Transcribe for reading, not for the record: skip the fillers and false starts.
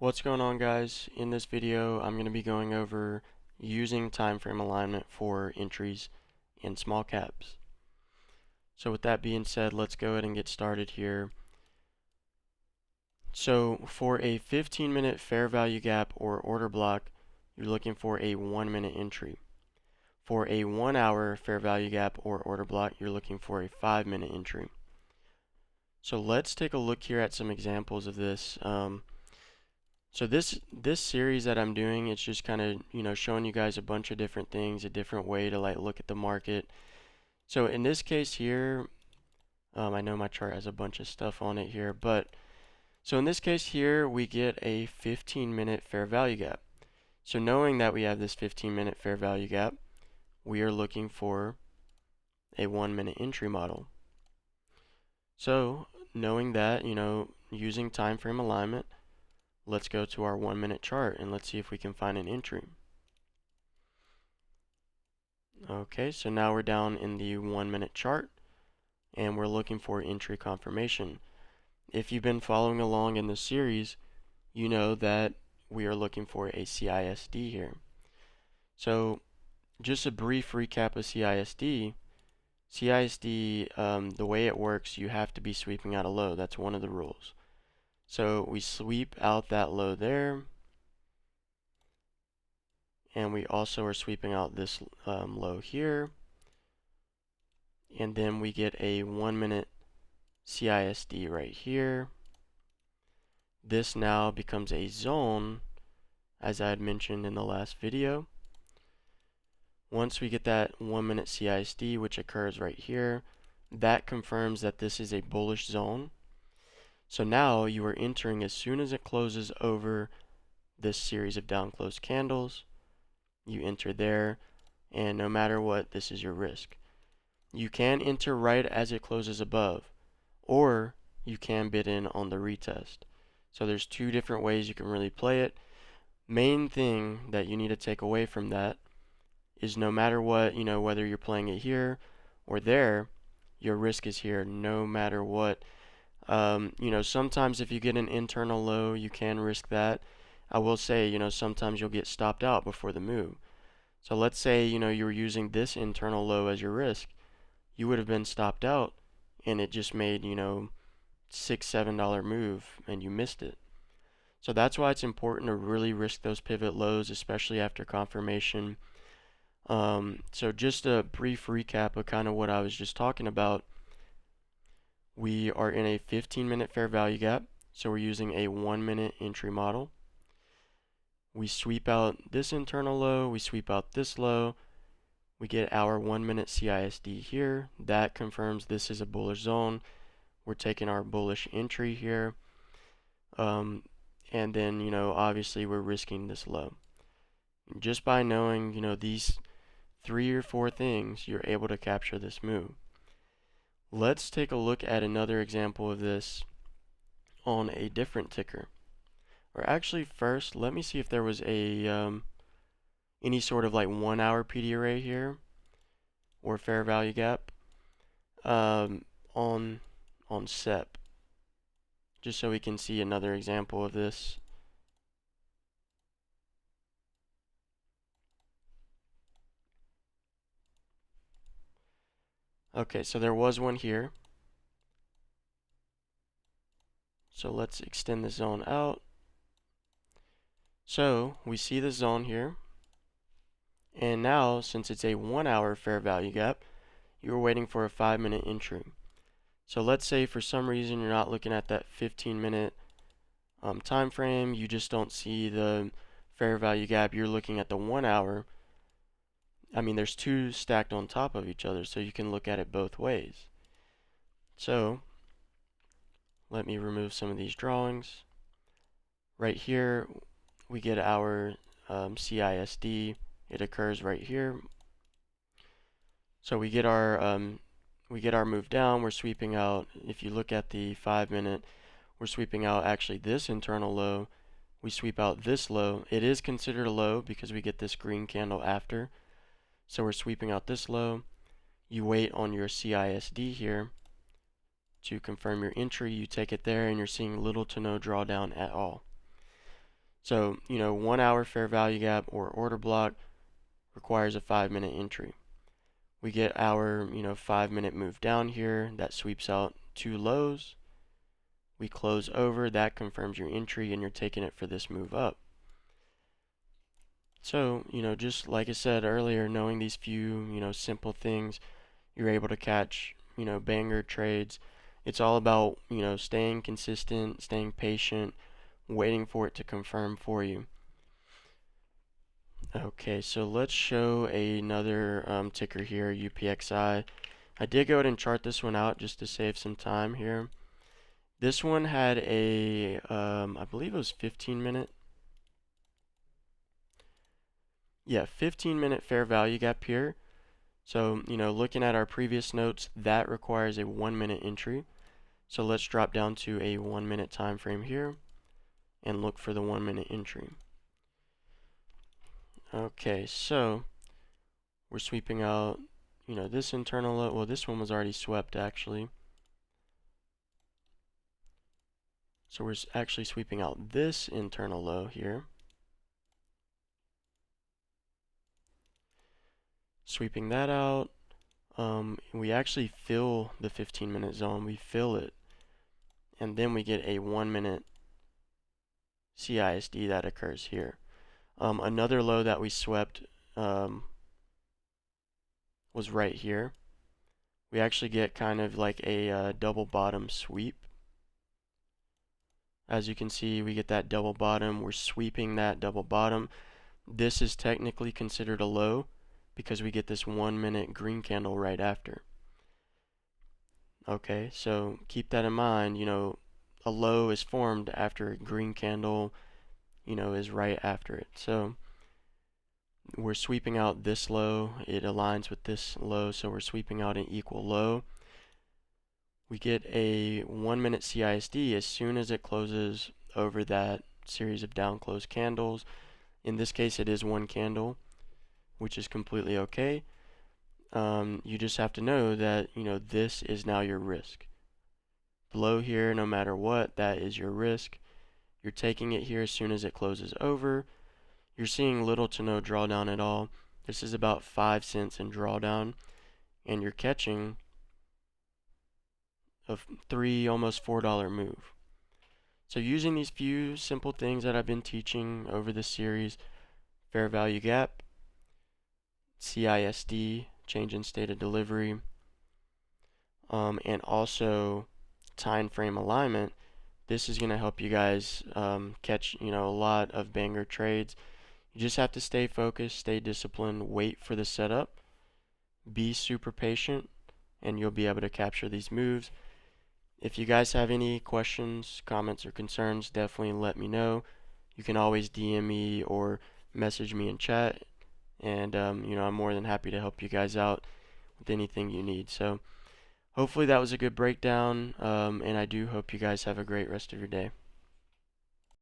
What's going on, guys? In this video I'm going to be going over using time frame alignment for entries in small caps. So with that being said, let's go ahead and get started here. So for a 15-minute fair value gap or order block, you're looking for a 1-minute entry. For a 1-hour fair value gap or order block, you're looking for a 5-minute entry. So let's take a look here at some examples of this. So this series that I'm doing, it's just kind of, showing you guys a bunch of different things, a different way to like look at the market. So in this case here, I know my chart has a bunch of stuff on it here, but so in this case here, we get a 15-minute fair value gap. So knowing that we have this 15-minute fair value gap, we are looking for a 1-minute entry model. So knowing that, using time frame alignment, let's go to our 1-minute chart and let's see if we can find an entry. Okay, so now we're down in the 1-minute chart and we're looking for entry confirmation. If you've been following along in the series, you know that we are looking for a CISD here. So just a brief recap of CISD. CISD, the way it works, you have to be sweeping out a low. That's one of the rules. So we sweep out that low there, and we also are sweeping out this low here, and then we get a 1-minute CISD right here. This now becomes a zone, as I had mentioned in the last video. Once we get that 1-minute CISD, which occurs right here, that confirms that this is a bullish zone. So now you are entering as soon as it closes over this series of down close candles. You enter there, and no matter what, this is your risk. You can enter right as it closes above, or you can bid in on the retest. So there's two different ways you can really play it. Main thing that you need to take away from that is no matter what, whether you're playing it here or there, your risk is here no matter what. Sometimes if you get an internal low, you can risk that. I will say, sometimes you'll get stopped out before the move. So let's say, you were using this internal low as your risk. You would have been stopped out and it just made, $6, $7 move and you missed it. So that's why it's important to really risk those pivot lows, especially after confirmation. So just a brief recap of kind of what I was just talking about. We are in a 15-minute fair value gap, so we're using a 1-minute entry model. We sweep out this internal low, we sweep out this low, we get our 1-minute CISD here. That confirms this is a bullish zone. We're taking our bullish entry here. And then, obviously we're risking this low. Just by knowing, these 3 or 4 things, you're able to capture this move. Let's take a look at another example of this on a different ticker. Or actually first, let me see if there was a any sort of like 1-hour PD array here or fair value gap on SEP, just so we can see another example of this. Okay, so there was one here. So let's extend the zone out. So we see the zone here. And now, since it's a 1-hour fair value gap, you're waiting for a 5-minute entry. So let's say for some reason you're not looking at that 15-minute time frame, you just don't see the fair value gap, you're looking at the 1-hour. I mean, there's two stacked on top of each other, so you can look at it both ways. So let me remove some of these drawings. Right here, we get our CISD. It occurs right here. So we get our move down. We're sweeping out. If you look at the 5-minute, we're sweeping out actually this internal low. We sweep out this low. It is considered a low because we get this green candle after. So we're sweeping out this low. You wait on your CISD here to confirm your entry. You take it there and you're seeing little to no drawdown at all. So, 1 hour fair value gap or order block requires a 5-minute entry. We get our, 5-minute move down here that sweeps out 2 lows. We close over, that confirms your entry, and you're taking it for this move up. So, just like I said earlier, knowing these few, simple things, you're able to catch, banger trades. It's all about, staying consistent, staying patient, waiting for it to confirm for you. Okay, so let's show another ticker here, UPXI. I did go ahead and chart this one out just to save some time here. This one had a, I believe it was 15-minute. Yeah, 15-minute fair value gap here. So, looking at our previous notes, that requires a 1-minute entry. So let's drop down to a 1-minute time frame here and look for the 1-minute entry. Okay, so we're sweeping out, this internal low. Well, this one was already swept actually. So we're actually sweeping out this internal low here. Sweeping that out. We actually fill the 15-minute zone. We fill it. And then we get a 1-minute CISD that occurs here. Another low that we swept was right here. We actually get kind of like a double bottom sweep. As you can see, we get that double bottom. We're sweeping that double bottom. This is technically considered a low because we get this 1-minute green candle right after. Okay, so keep that in mind. A low is formed after a green candle, is right after it. So we're sweeping out this low. It aligns with this low, so we're sweeping out an equal low. We get a 1-minute CISD as soon as it closes over that series of down close candles. In this case, it is one candle, which is completely okay. You just have to know that, this is now your risk. Below here, no matter what, that is your risk. You're taking it here as soon as it closes over. You're seeing little to no drawdown at all. This is about 5 cents in drawdown, and you're catching a almost $4 move. So using these few simple things that I've been teaching over this series, fair value gap, CISD, change in state of delivery, and also time frame alignment, this is going to help you guys catch a lot of banger trades. You just have to stay focused, stay disciplined, wait for the setup, be super patient, and you'll be able to capture these moves. If you guys have any questions, comments, or concerns, definitely let me know. You can always DM me or message me in chat, and I'm more than happy to help you guys out with anything you need. So hopefully that was a good breakdown, and I do hope you guys have a great rest of your day.